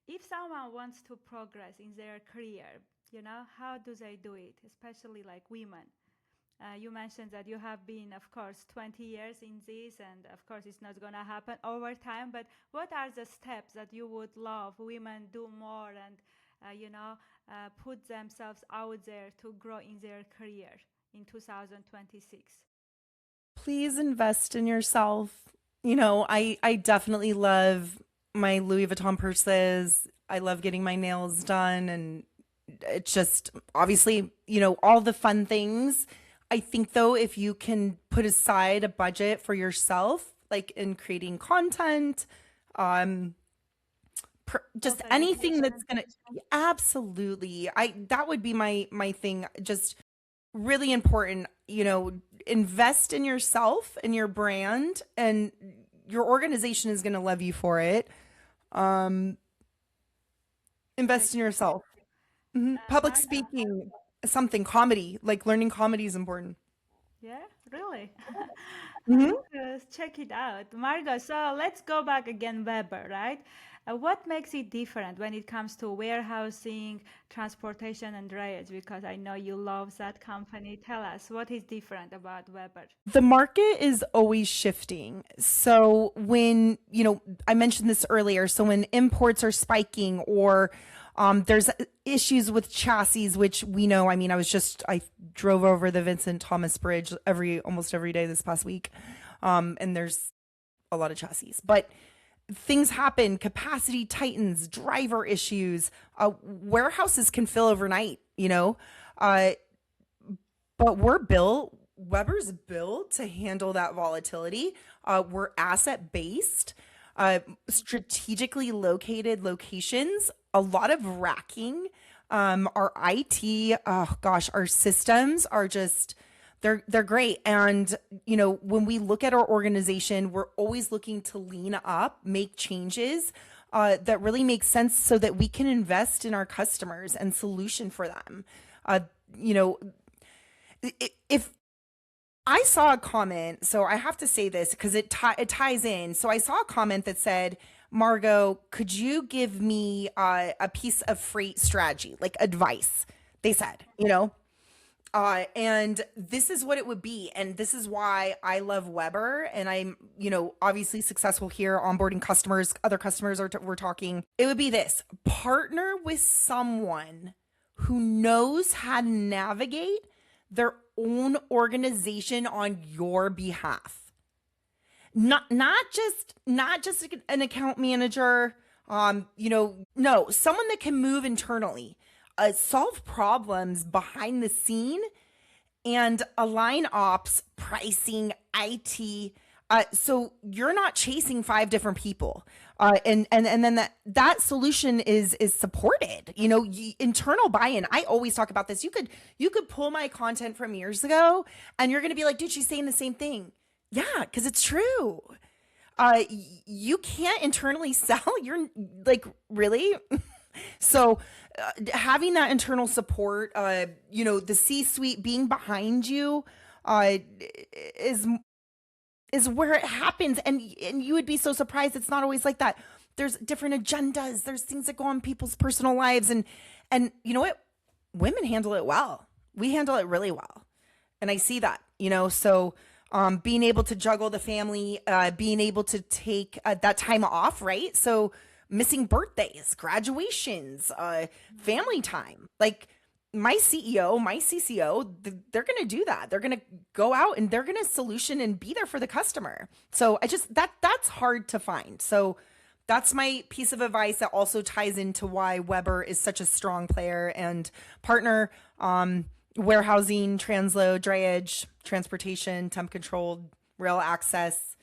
if someone wants to progress in their career, how do they do it, especially like women? You mentioned that you have been, of course, 20 years in this, and of course, it's not going to happen over time. But what are the steps that you would love women do more and, put themselves out there to grow in their career in 2026? Please invest in yourself. I definitely love my Louis Vuitton purses. I love getting my nails done, and it's just obviously, all the fun things. I think though, if you can put aside a budget for yourself, like in creating content, um, just anything Self-education. that's gonna absolutely, that would be my thing. Just really important, invest in yourself and your brand, and your organization is gonna love you for it. Um, Great. invest in yourself. Public Margo? speaking, something comedy, like learning comedy is important. Yeah, really. I Hmm. need to check it out. Margo, so let's go back again, Weber, right? What makes it different when it comes to warehousing, transportation, and drayage? Because I know you love that company. Tell us what is different about Weber. The market is always shifting. So when, I mentioned this earlier. So when imports are spiking, or there's issues with chassis, which we know, I mean, I drove over the Vincent Thomas Bridge almost every day this past week. And there's a lot of chassis, but things happen, capacity tightens, driver issues, warehouses can fill overnight, uh, but Weber's built to handle that volatility. We're asset based, strategically located locations, a lot of racking. Our IT, oh gosh, our systems are just they're great. And when we look at our organization, we're always looking to lean up, make changes that really make sense so that we can invest in our customers and solution for them. Uh, you know, if I saw a comment, so I have to say this because it ties in. So I saw a comment that said, "Margo, could you give me a piece of freight strategy, like advice?" They said, and this is what it would be, and this is why I love Weber, and I'm, obviously successful here, onboarding customers. Other customers we're talking. It would be this: partner with someone who knows how to navigate their own organization on your behalf. Not just an account manager. No, someone that can move internally, solve problems behind the scene, and align ops, pricing, IT. So you're not chasing five different people. And then that solution is supported. Internal buy-in. I always talk about this. You could pull my content from years ago, and you're gonna be like, dude, she's saying the same thing. Yeah, because it's true. You can't internally sell. You're like, really? So having that internal support, the C-suite being behind you, uh, is is where it happens. And you would be so surprised. It's not always like that. There's different agendas. There's things that go on people's personal lives, and you know what? Women handle it well. We handle it really well, and I see that. So being able to juggle the family, being able to take that time off, right? So missing birthdays, graduations, family time. Like my CEO, my CCO, they're going to do that. They're going to go out and they're going to solution and be there for the customer. So that's hard to find. So that's my piece of advice that also ties into why Weber is such a strong player and partner. Warehousing, transload, drayage, transportation, temp controlled, rail access.